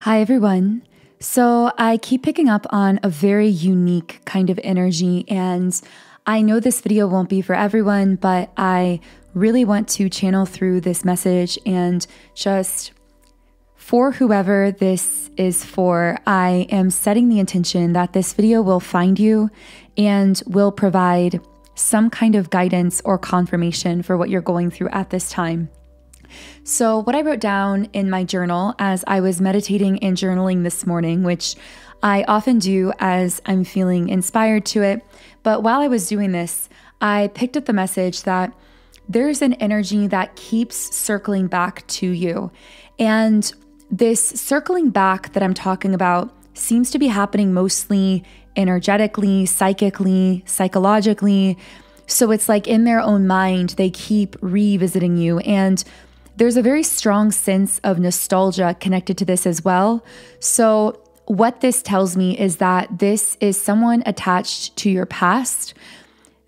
Hi, everyone. So I keep picking up on a very unique kind of energy, and I know this video won't be for everyone, but I really want to channel through this message and just for whoever this is for, I am setting the intention that this video will find you and will provide some kind of guidance or confirmation for what you're going through at this time. So what I wrote down in my journal as I was meditating and journaling this morning, which I often do as I'm feeling inspired to it, but while I was doing this, I picked up the message that there's an energy that keeps circling back to you. And this circling back that I'm talking about seems to be happening mostly energetically, psychically, psychologically. So it's like in their own mind, they keep revisiting you. And there's a very strong sense of nostalgia connected to this as well. So what this tells me is that this is someone attached to your past.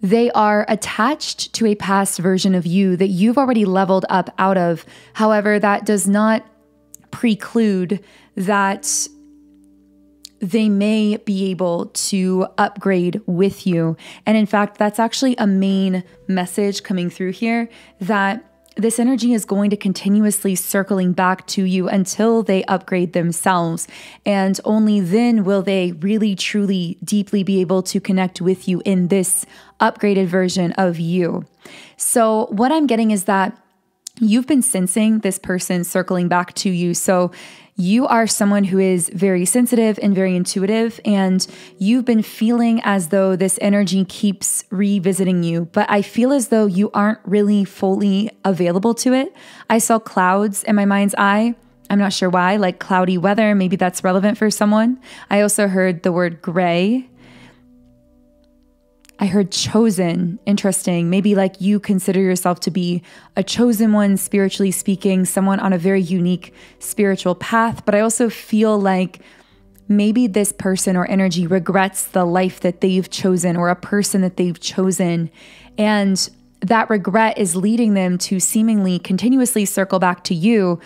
They are attached to a past version of you that you've already leveled up out of. However, that does not preclude that they may be able to upgrade with you. And in fact, that's actually a main message coming through here, that this energy is going to continuously circling back to you until they upgrade themselves. And only then will they really, truly, deeply be able to connect with you in this upgraded version of you. So what I'm getting is that you've been sensing this person circling back to you. So you are someone who is very sensitive and very intuitive, and you've been feeling as though this energy keeps revisiting you, but I feel as though you aren't really fully available to it. I saw clouds in my mind's eye. I'm not sure why, like cloudy weather. Maybe that's relevant for someone. I also heard the word gray. I heard chosen. Interesting. Maybe like you consider yourself to be a chosen one, spiritually speaking, someone on a very unique spiritual path. But I also feel like maybe this person or energy regrets the life that they've chosen or a person that they've chosen. And that regret is leading them to seemingly continuously circle back to you.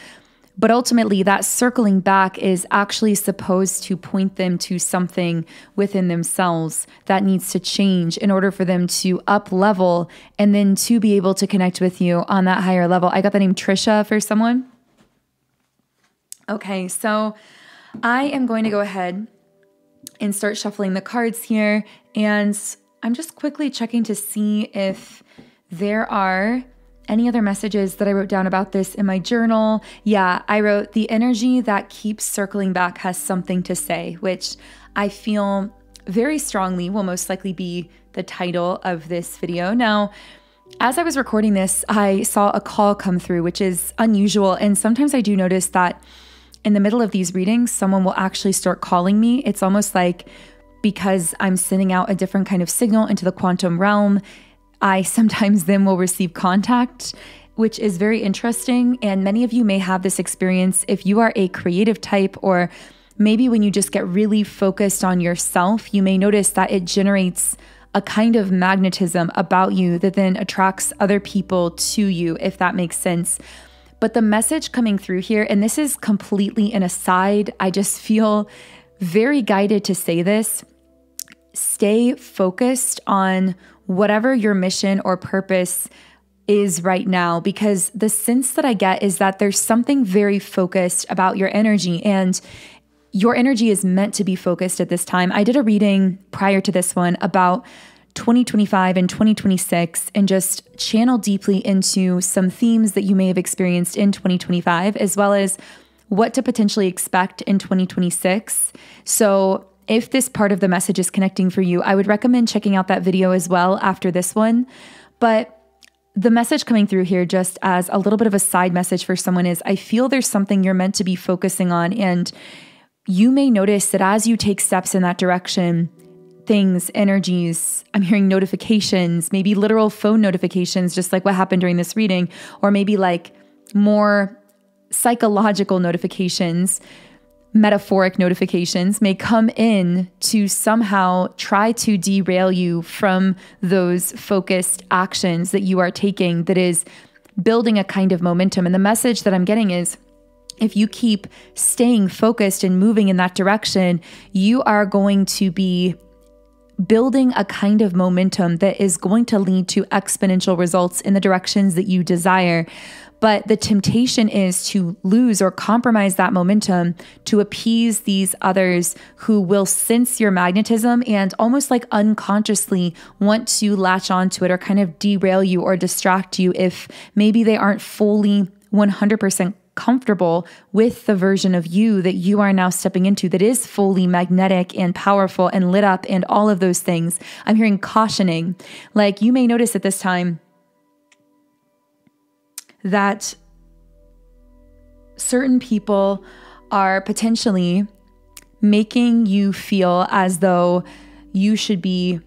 But ultimately, that circling back is actually supposed to point them to something within themselves that needs to change in order for them to up level and then to be able to connect with you on that higher level. I got the name Trisha for someone. Okay, so I am going to go ahead and start shuffling the cards here. And I'm just quickly checking to see if there are any other messages that I wrote down about this in my journal. Yeah, I wrote, the energy that keeps circling back has something to say, which I feel very strongly will most likely be the title of this video. Now, as I was recording this, I saw a call come through, which is unusual. And sometimes I do notice that in the middle of these readings, someone will actually start calling me. It's almost like because I'm sending out a different kind of signal into the quantum realm, I sometimes then will receive contact, which is very interesting. And many of you may have this experience if you are a creative type, or maybe when you just get really focused on yourself, you may notice that it generates a kind of magnetism about you that then attracts other people to you, if that makes sense. But the message coming through here, and this is completely an aside, I just feel very guided to say this: stay focused on whatever your mission or purpose is right now, because the sense that I get is that there's something very focused about your energy, and your energy is meant to be focused at this time. I did a reading prior to this one about 2025 and 2026 and just channel deeply into some themes that you may have experienced in 2025, as well as what to potentially expect in 2026. So if this part of the message is connecting for you, I would recommend checking out that video as well after this one. But the message coming through here, just as a little bit of a side message for someone, is I feel there's something you're meant to be focusing on. And you may notice that as you take steps in that direction, things, energies, I'm hearing notifications, maybe literal phone notifications, just like what happened during this reading, or maybe like more psychological notifications, metaphoric notifications may come in to somehow try to derail you from those focused actions that you are taking that is building a kind of momentum. And the message that I'm getting is if you keep staying focused and moving in that direction, you are going to be building a kind of momentum that is going to lead to exponential results in the directions that you desire. But the temptation is to lose or compromise that momentum to appease these others who will sense your magnetism and almost like unconsciously want to latch onto it or kind of derail you or distract you if maybe they aren't fully 100% comfortable with the version of you that you are now stepping into that is fully magnetic and powerful and lit up and all of those things. I'm hearing cautioning. Like you may notice at this time that certain people are potentially making you feel as though you should be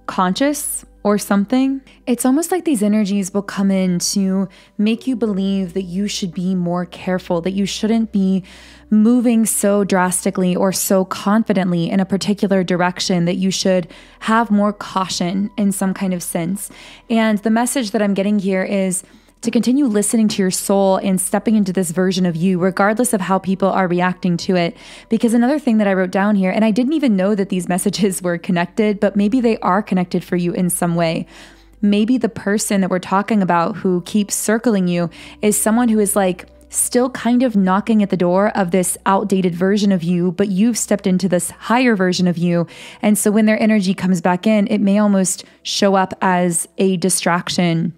conscious or something. It's almost like these energies will come in to make you believe that you should be more careful, that you shouldn't be moving so drastically or so confidently in a particular direction, that you should have more caution in some kind of sense. And the message that I'm getting here is to continue listening to your soul and stepping into this version of you, regardless of how people are reacting to it. Because another thing that I wrote down here, and I didn't even know that these messages were connected, but maybe they are connected for you in some way. Maybe the person that we're talking about who keeps circling you is someone who is like still kind of knocking at the door of this outdated version of you, but you've stepped into this higher version of you. And so when their energy comes back in, it may almost show up as a distraction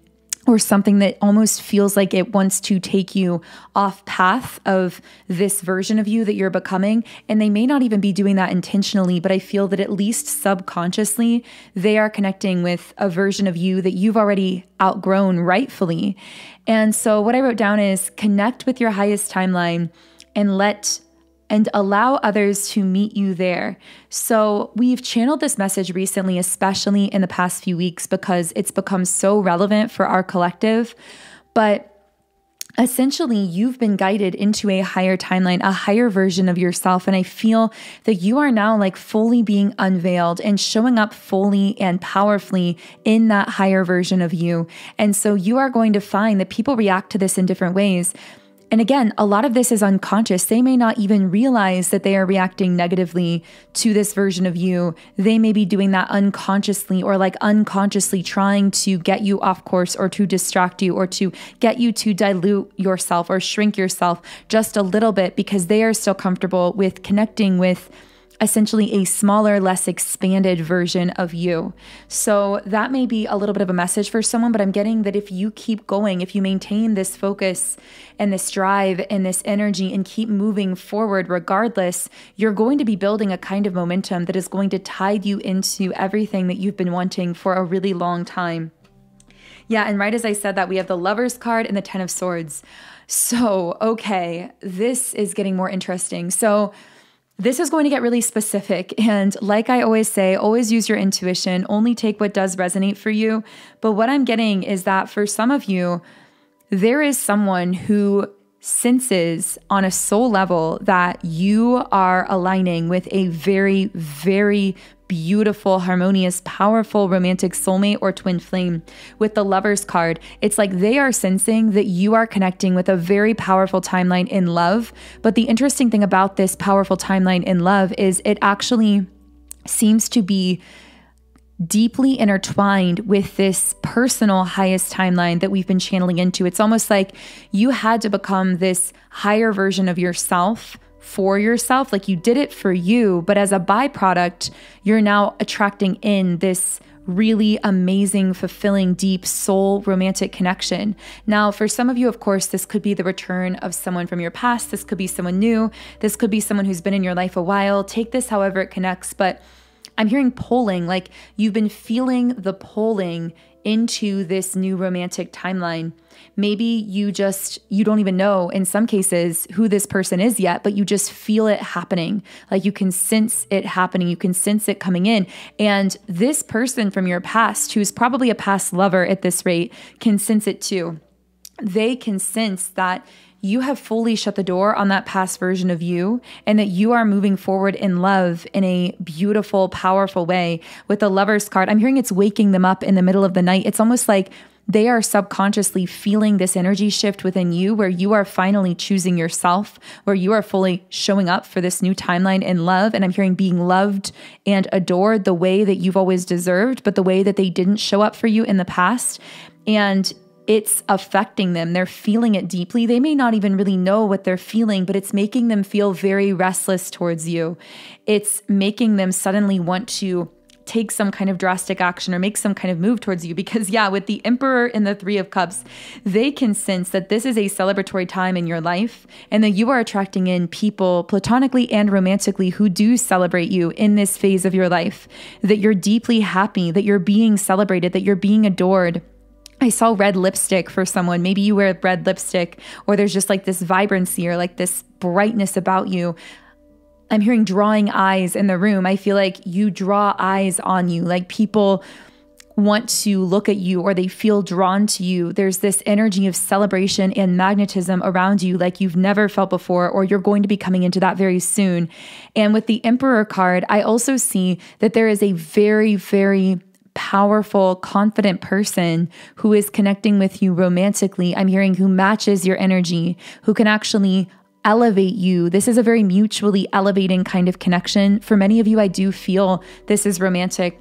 or something that almost feels like it wants to take you off path of this version of you that you're becoming. And they may not even be doing that intentionally, but I feel that at least subconsciously, they are connecting with a version of you that you've already outgrown rightfully. And so what I wrote down is connect with your highest timeline and allow others to meet you there. So we've channeled this message recently, especially in the past few weeks, because it's become so relevant for our collective. But essentially, you've been guided into a higher timeline, a higher version of yourself. And I feel that you are now like fully being unveiled and showing up fully and powerfully in that higher version of you. And so you are going to find that people react to this in different ways. And again, a lot of this is unconscious. They may not even realize that they are reacting negatively to this version of you. They may be doing that unconsciously or like unconsciously trying to get you off course or to distract you or to get you to dilute yourself or shrink yourself just a little bit because they are still comfortable with connecting with essentially a smaller, less expanded version of you. So that may be a little bit of a message for someone, but I'm getting that if you keep going, if you maintain this focus and this drive and this energy and keep moving forward regardless, you're going to be building a kind of momentum that is going to tide you into everything that you've been wanting for a really long time. Yeah, and right as I said that, we have the Lovers card and the Ten of Swords. So, okay, this is getting more interesting. So this is going to get really specific. And like I always say, always use your intuition, only take what does resonate for you. But what I'm getting is that for some of you, there is someone who senses on a soul level that you are aligning with a very, very beautiful, harmonious, powerful romantic soulmate or twin flame. With the Lovers card, it's like they are sensing that you are connecting with a very powerful timeline in love. But the interesting thing about this powerful timeline in love is it actually seems to be deeply intertwined with this personal highest timeline that we've been channeling into. It's almost like you had to become this higher version of yourself for yourself, like you did it for you, but as a byproduct, you're now attracting in this really amazing, fulfilling, deep soul romantic connection. Now, for some of you, of course, this could be the return of someone from your past. This could be someone new. This could be someone who's been in your life a while. Take this however it connects, but I'm hearing pulling, like you've been feeling the pulling into this new romantic timeline. Maybe you don't even know in some cases who this person is yet, but you just feel it happening. Like you can sense it happening. You can sense it coming in. And this person from your past, who's probably a past lover at this rate, can sense it too. They can sense that you have fully shut the door on that past version of you and that you are moving forward in love in a beautiful, powerful way. With the Lovers card, I'm hearing it's waking them up in the middle of the night. It's almost like they are subconsciously feeling this energy shift within you where you are finally choosing yourself, where you are fully showing up for this new timeline in love. And I'm hearing being loved and adored the way that you've always deserved, but the way that they didn't show up for you in the past. And it's affecting them. They're feeling it deeply. They may not even really know what they're feeling, but it's making them feel very restless towards you. It's making them suddenly want to take some kind of drastic action or make some kind of move towards you. Because with the Emperor and the Three of Cups, they can sense that this is a celebratory time in your life and that you are attracting in people platonically and romantically who do celebrate you in this phase of your life, that you're deeply happy, that you're being celebrated, that you're being adored. I saw red lipstick for someone. Maybe you wear red lipstick, or there's just like this vibrancy or like this brightness about you. I'm hearing drawing eyes in the room. I feel like you draw eyes on you, like people want to look at you or they feel drawn to you. There's this energy of celebration and magnetism around you like you've never felt before, or you're going to be coming into that very soon. And with the Emperor card, I also see that there is a very, very powerful, confident person who is connecting with you romantically. I'm hearing who matches your energy, who can actually elevate you. This is a very mutually elevating kind of connection. For many of you, I do feel this is romantic.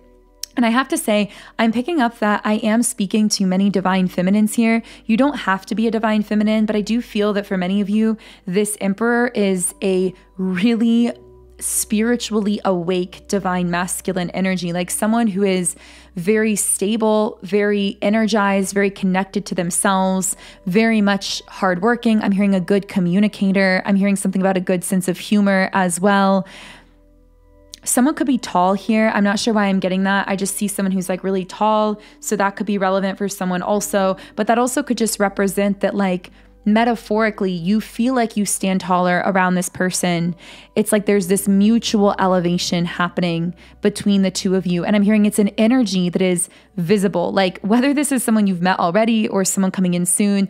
And I have to say, I'm picking up that I am speaking to many divine feminines here. You don't have to be a divine feminine, but I do feel that for many of you, this Emperor is a really spiritually awake divine masculine energy, like someone who is very stable, very energized, very connected to themselves, very much hardworking. I'm hearing a good communicator. I'm hearing something about a good sense of humor as well. Someone could be tall here. I'm not sure why I'm getting that. I just see someone who's like really tall. So that could be relevant for someone also, but that also could just represent that like metaphorically, you feel like you stand taller around this person. It's like there's this mutual elevation happening between the two of you. And I'm hearing it's an energy that is visible. Like whether this is someone you've met already or someone coming in soon,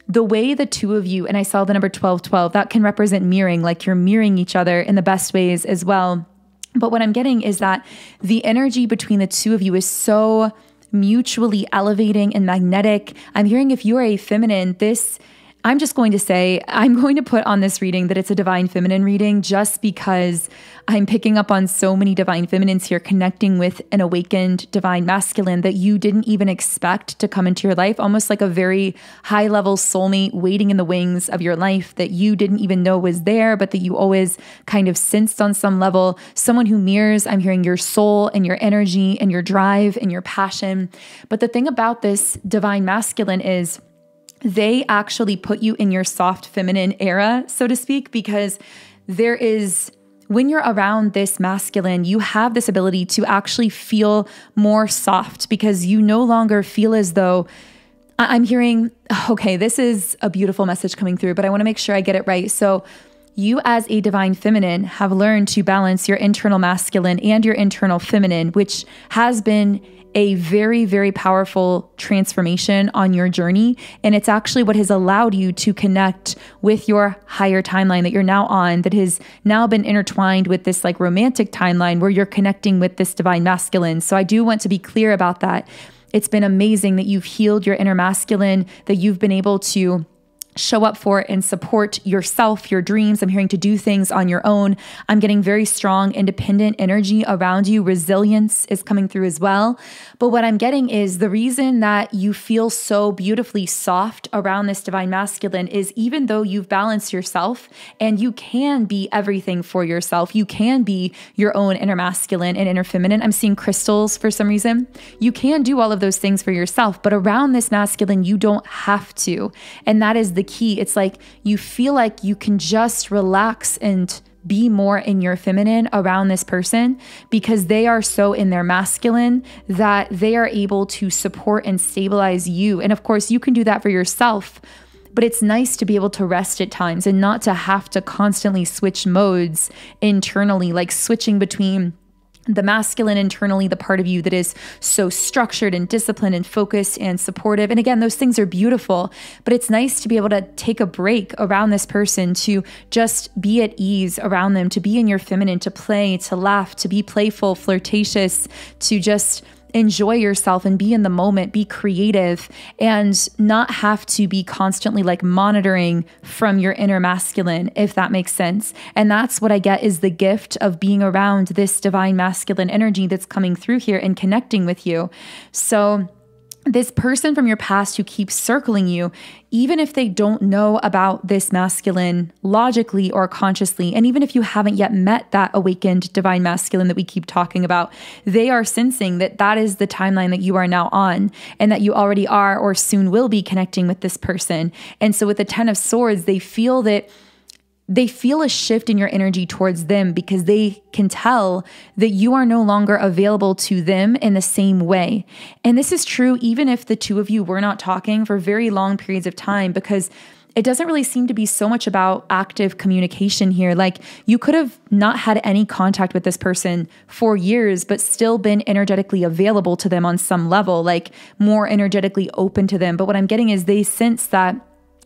the way the two of you, and I saw the number 1212, that can represent mirroring, like you're mirroring each other in the best ways as well. But what I'm getting is that the energy between the two of you is so mutually elevating and magnetic. I'm hearing if you are a feminine, I'm just going to say, I'm going to put on this reading that it's a divine feminine reading just because I'm picking up on so many divine feminines here connecting with an awakened divine masculine that you didn't even expect to come into your life, almost like a very high level soulmate waiting in the wings of your life that you didn't even know was there, but that you always kind of sensed on some level. Someone who mirrors, I'm hearing your soul and your energy and your drive and your passion. But the thing about this divine masculine is they actually put you in your soft feminine era, so to speak, because when you're around this masculine, you have this ability to actually feel more soft because you no longer feel as though I'm hearing, okay, this is a beautiful message coming through, but I want to make sure I get it right. So you as a divine feminine have learned to balance your internal masculine and your internal feminine, which has been a very, very powerful transformation on your journey. And it's actually what has allowed you to connect with your higher timeline that you're now on, that has now been intertwined with this like romantic timeline where you're connecting with this divine masculine. So I do want to be clear about that. It's been amazing that you've healed your inner masculine, that you've been able to show up for and support yourself, your dreams. I'm hearing to do things on your own. I'm getting very strong, independent energy around you. Resilience is coming through as well. But what I'm getting is the reason that you feel so beautifully soft around this divine masculine is even though you've balanced yourself and you can be everything for yourself, you can be your own inner masculine and inner feminine. I'm seeing crystals for some reason. You can do all of those things for yourself, but around this masculine, you don't have to. And that is the key. It's like you feel like you can just relax and be more in your feminine around this person because they are so in their masculine that they are able to support and stabilize you. And of course, you can do that for yourself, but it's nice to be able to rest at times and not to have to constantly switch modes internally, like switching between the masculine internally, the part of you that is so structured and disciplined and focused and supportive. And again, those things are beautiful, but it's nice to be able to take a break around this person, to just be at ease around them, to be in your feminine, to play, to laugh, to be playful, flirtatious, to just enjoy yourself and be in the moment, be creative, and not have to be constantly like monitoring from your inner masculine, if that makes sense. And that's what I get is the gift of being around this divine masculine energy that's coming through here and connecting with you. So this person from your past who keeps circling you, even if they don't know about this masculine logically or consciously, and even if you haven't yet met that awakened divine masculine that we keep talking about, they are sensing that that is the timeline that you are now on and that you already are or soon will be connecting with this person. And so with the 10 of Swords, they feel a shift in your energy towards them because they can tell that you are no longer available to them in the same way. And this is true even if the two of you were not talking for very long periods of time, because it doesn't really seem to be so much about active communication here. Like you could have not had any contact with this person for years, but still been energetically available to them on some level, like more energetically open to them. But what I'm getting is they sense that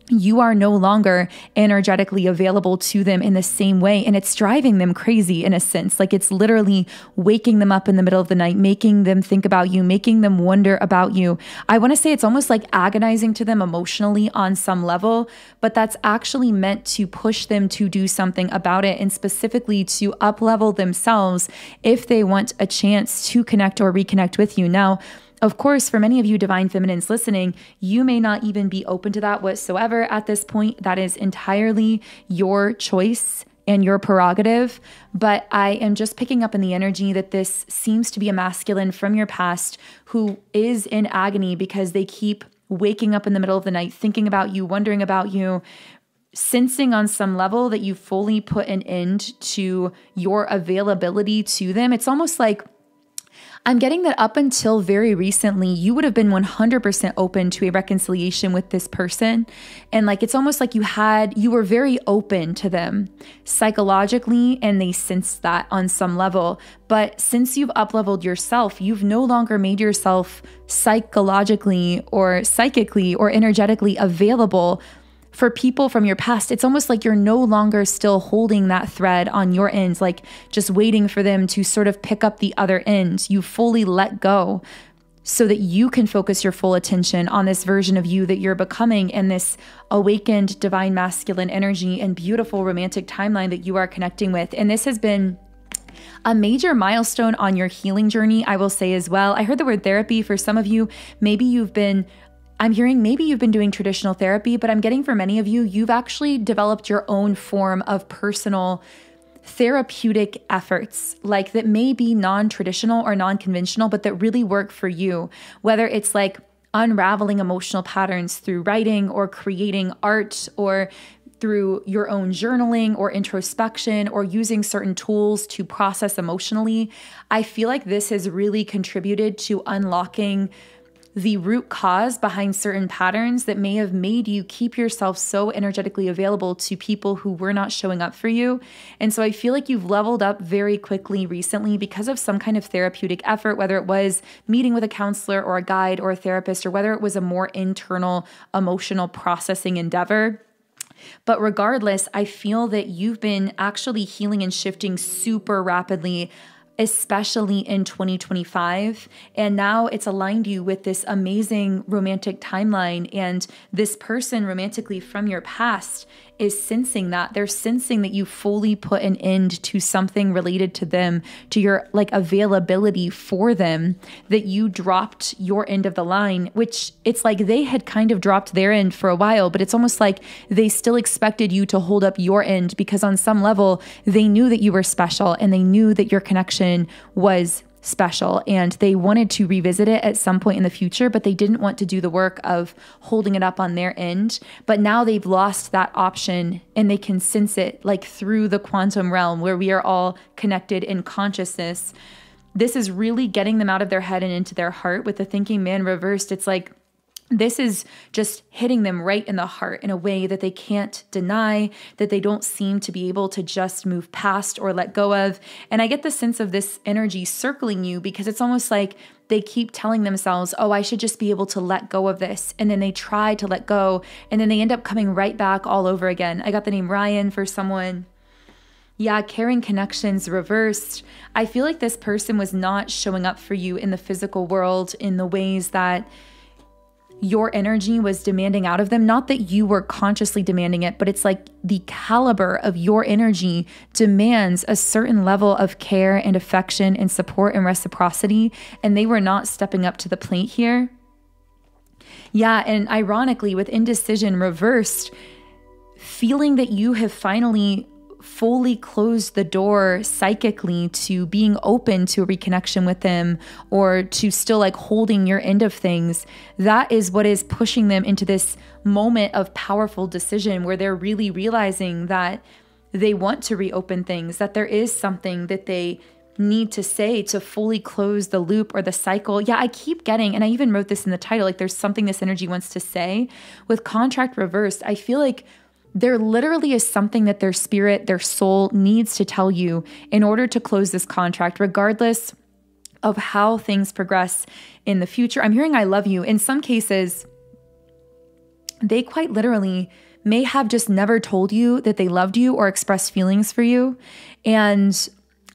you are no longer energetically available to them in the same way. And it's driving them crazy in a sense. Like it's literally waking them up in the middle of the night, making them think about you, making them wonder about you. I want to say it's almost like agonizing to them emotionally on some level, but that's actually meant to push them to do something about it and specifically to up-level themselves if they want a chance to connect or reconnect with you. Now, of course, for many of you divine feminines listening, you may not even be open to that whatsoever at this point. That is entirely your choice and your prerogative. But I am just picking up in the energy that this seems to be a masculine from your past who is in agony because they keep waking up in the middle of the night, thinking about you, wondering about you, sensing on some level that you fully put an end to your availability to them. It's almost like I'm getting that up until very recently, you would have been 100% open to a reconciliation with this person. And like, it's almost like you were very open to them psychologically, and they sensed that on some level. But since you've up-leveled yourself, you've no longer made yourself psychologically or psychically or energetically available for people from your past. It's almost like you're no longer still holding that thread on your end, like just waiting for them to sort of pick up the other end. You fully let go so that you can focus your full attention on this version of you that you're becoming and this awakened divine masculine energy and beautiful romantic timeline that you are connecting with. And this has been a major milestone on your healing journey, I will say as well. I heard the word therapy for some of you. I'm hearing maybe you've been doing traditional therapy, but I'm getting for many of you, you've actually developed your own form of personal therapeutic efforts, like that may be non-traditional or non-conventional, but that really work for you. Whether it's like unraveling emotional patterns through writing or creating art or through your own journaling or introspection or using certain tools to process emotionally. I feel like this has really contributed to unlocking the root cause behind certain patterns that may have made you keep yourself so energetically available to people who were not showing up for you. And so I feel like you've leveled up very quickly recently because of some kind of therapeutic effort, whether it was meeting with a counselor or a guide or a therapist, or whether it was a more internal emotional processing endeavor. But regardless, I feel that you've been actually healing and shifting super rapidly, especially in 2025. And now it's aligned you with this amazing romantic timeline. And this person romantically from your past is sensing that. They're sensing that you fully put an end to something related to them, to your like availability for them, that you dropped your end of the line, which it's like they had kind of dropped their end for a while, but it's almost like they still expected you to hold up your end because on some level they knew that you were special and they knew that your connection was special and they wanted to revisit it at some point in the future, but they didn't want to do the work of holding it up on their end. But now they've lost that option and they can sense it like through the quantum realm where we are all connected in consciousness. This is really getting them out of their head and into their heart. With the thinking man reversed, it's like this is just hitting them right in the heart in a way that they can't deny, that they don't seem to be able to just move past or let go of. And I get the sense of this energy circling you because it's almost like they keep telling themselves, oh, I should just be able to let go of this. And then they try to let go and then they end up coming right back all over again. I got the name Ryan for someone. Yeah, caring connections reversed. I feel like this person was not showing up for you in the physical world in the ways that your energy was demanding out of them. Not that you were consciously demanding it, but it's like the caliber of your energy demands a certain level of care and affection and support and reciprocity. And they were not stepping up to the plate here. Yeah, and ironically, with indecision reversed, feeling that you have finally fully closed the door psychically to being open to a reconnection with them, or to still like holding your end of things, that is what is pushing them into this moment of powerful decision where they're really realizing that they want to reopen things, that there is something that they need to say to fully close the loop or the cycle. Yeah, I keep getting, and I even wrote this in the title, like there's something this energy wants to say. With contract reversed, I feel like there literally is something that their spirit, their soul needs to tell you in order to close this contract, regardless of how things progress in the future. I'm hearing I love you. In some cases, they quite literally may have just never told you that they loved you or expressed feelings for you. And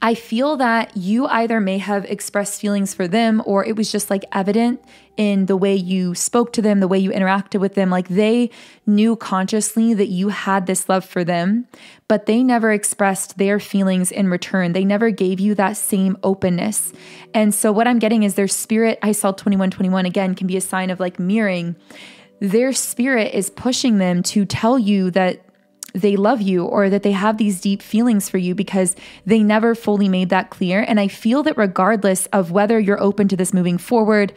I feel that you either may have expressed feelings for them, or it was just like evident in the way you spoke to them, the way you interacted with them. Like they knew consciously that you had this love for them, but they never expressed their feelings in return. They never gave you that same openness. And so what I'm getting is their spirit, I saw 2121 again, can be a sign of like mirroring. Their spirit is pushing them to tell you that they love you or that they have these deep feelings for you, because they never fully made that clear. And I feel that regardless of whether you're open to this moving forward,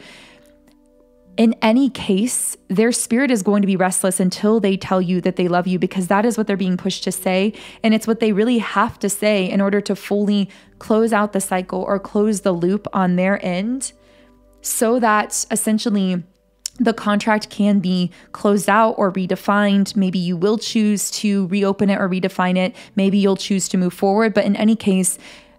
in any case, their spirit is going to be restless until they tell you that they love you, because that is what they're being pushed to say. And it's what they really have to say in order to fully close out the cycle or close the loop on their end, so that essentially the contract can be closed out or redefined. Maybe you will choose to reopen it or redefine it. Maybe you'll choose to move forward. But in any case,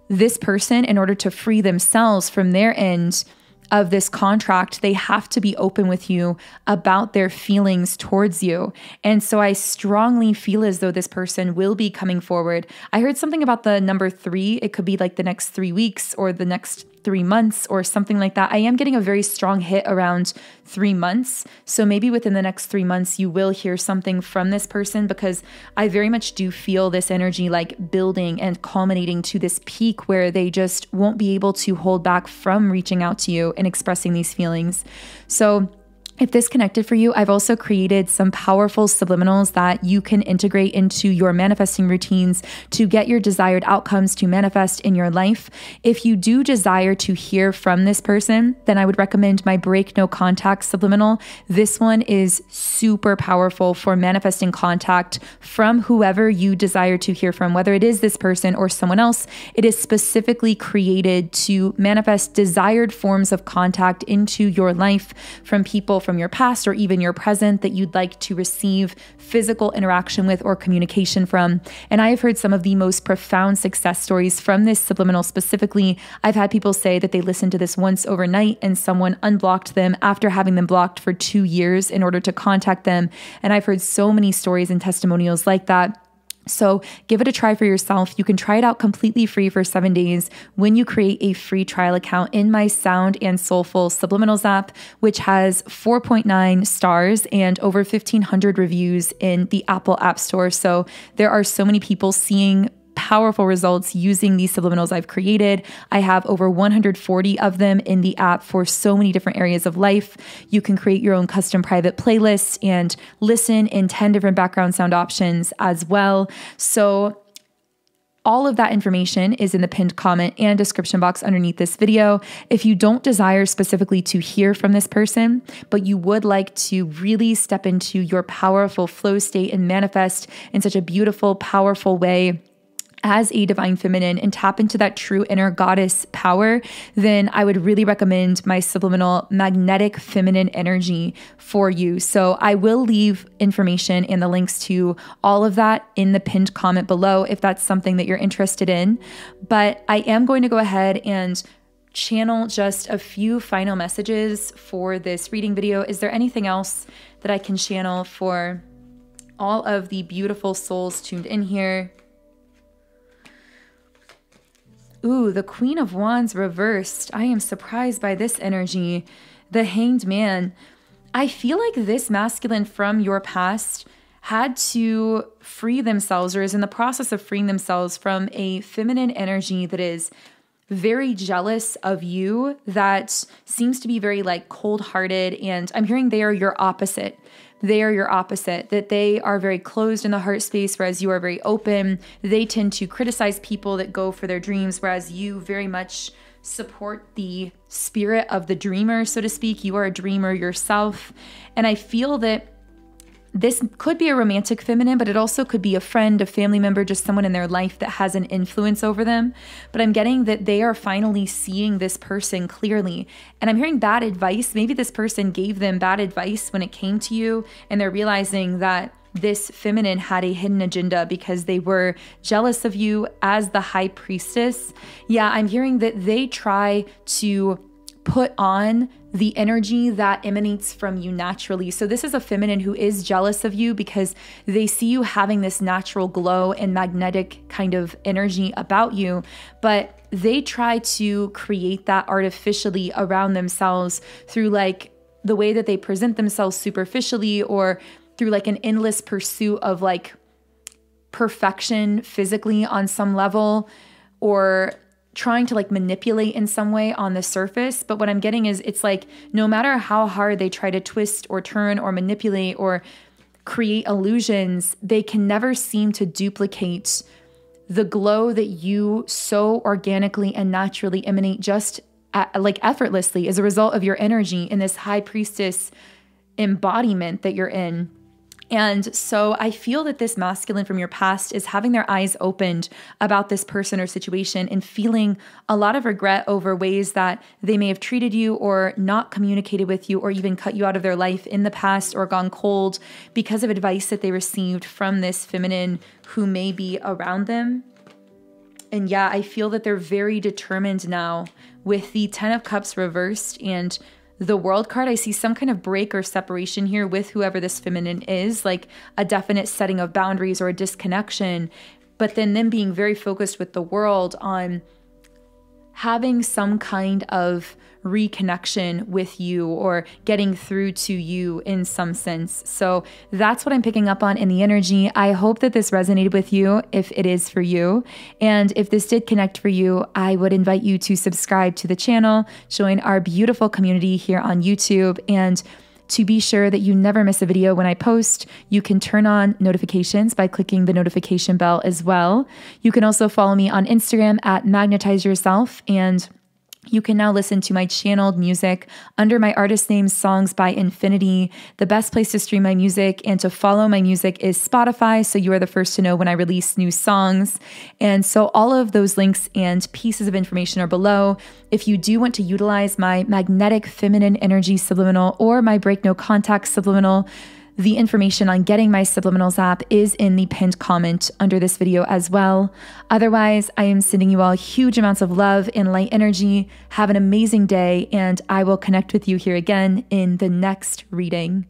this person, in order to free themselves from their end of this contract, they have to be open with you about their feelings towards you. And so I strongly feel as though this person will be coming forward. I heard something about the number 3. It could be like the next 3 weeks or the next 3 months or something like that. I am getting a very strong hit around 3 months. So maybe within the next 3 months, you will hear something from this person, because I very much do feel this energy like building and culminating to this peak where they just won't be able to hold back from reaching out to you and expressing these feelings. So if this connected for you, I've also created some powerful subliminals that you can integrate into your manifesting routines to get your desired outcomes to manifest in your life. If you do desire to hear from this person, then I would recommend my Break No Contact subliminal. This one is super powerful for manifesting contact from whoever you desire to hear from, whether it is this person or someone else. It is specifically created to manifest desired forms of contact into your life from people from your past or even your present that you'd like to receive physical interaction with or communication from. And I have heard some of the most profound success stories from this subliminal specifically. I've had people say that they listened to this once overnight and someone unblocked them after having them blocked for 2 years in order to contact them. And I've heard so many stories and testimonials like that. So give it a try for yourself. You can try it out completely free for 7 days when you create a free trial account in my Sound and Soulful Subliminals app, which has 4.9 stars and over 1,500 reviews in the Apple App Store. So there are so many people seeing powerful results using these subliminals I've created. I have over 140 of them in the app for so many different areas of life. You can create your own custom private playlists and listen in 10 different background sound options as well. So all of that information is in the pinned comment and description box underneath this video. If you don't desire specifically to hear from this person, but you would like to really step into your powerful flow state and manifest in such a beautiful, powerful way as a divine feminine and tap into that true inner goddess power, then I would really recommend my subliminal magnetic feminine energy for you. So I will leave information and the links to all of that in the pinned comment below if that's something that you're interested in. But I am going to go ahead and channel just a few final messages for this reading video. Is there anything else that I can channel for all of the beautiful souls tuned in here? Ooh, the Queen of Wands reversed. I am surprised by this energy. The Hanged Man. I feel like this masculine from your past had to free themselves, or is in the process of freeing themselves from a feminine energy that is very jealous of you, that seems to be very like cold-hearted. And I'm hearing they are your opposite. They are your opposite, that they are very closed in the heart space, whereas you are very open. They tend to criticize people that go for their dreams, whereas you very much support the spirit of the dreamer, so to speak. You are a dreamer yourself. And I feel that this could be a romantic feminine, but it also could be a friend, a family member, just someone in their life that has an influence over them. But I'm getting that they are finally seeing this person clearly. And I'm hearing bad advice. Maybe this person gave them bad advice when it came to you, and they're realizing that this feminine had a hidden agenda because they were jealous of you as the high priestess. Yeah, I'm hearing that they try to put on the energy that emanates from you naturally. So this is a feminine who is jealous of you because they see you having this natural glow and magnetic kind of energy about you, but they try to create that artificially around themselves through like the way that they present themselves superficially, or through like an endless pursuit of like perfection physically on some level, or trying to like manipulate in some way on the surface. But what I'm getting is it's like no matter how hard they try to twist or turn or manipulate or create illusions, they can never seem to duplicate the glow that you so organically and naturally emanate just like effortlessly as a result of your energy in this high priestess embodiment that you're in. And so I feel that this masculine from your past is having their eyes opened about this person or situation and feeling a lot of regret over ways that they may have treated you or not communicated with you or even cut you out of their life in the past or gone cold because of advice that they received from this feminine who may be around them. And yeah, I feel that they're very determined now with the 10 of Cups reversed and the World card. I see some kind of break or separation here with whoever this feminine is, like a definite setting of boundaries or a disconnection, but then them being very focused with the World on having some kind of reconnection with you or getting through to you in some sense. So that's what I'm picking up on in the energy. I hope that this resonated with you if it is for you. And if this did connect for you, I would invite you to subscribe to the channel, join our beautiful community here on YouTube, and to be sure that you never miss a video when I post, you can turn on notifications by clicking the notification bell as well. You can also follow me on Instagram at Magnetize Yourself, and you can now listen to my channeled music under my artist name, Songs by Infinity. The best place to stream my music and to follow my music is Spotify, so you are the first to know when I release new songs. And so all of those links and pieces of information are below. If you do want to utilize my Magnetic Feminine Energy Subliminal or my Break No Contact Subliminal, the information on getting my Subliminals app is in the pinned comment under this video as well. Otherwise, I am sending you all huge amounts of love and light energy. Have an amazing day, and I will connect with you here again in the next reading.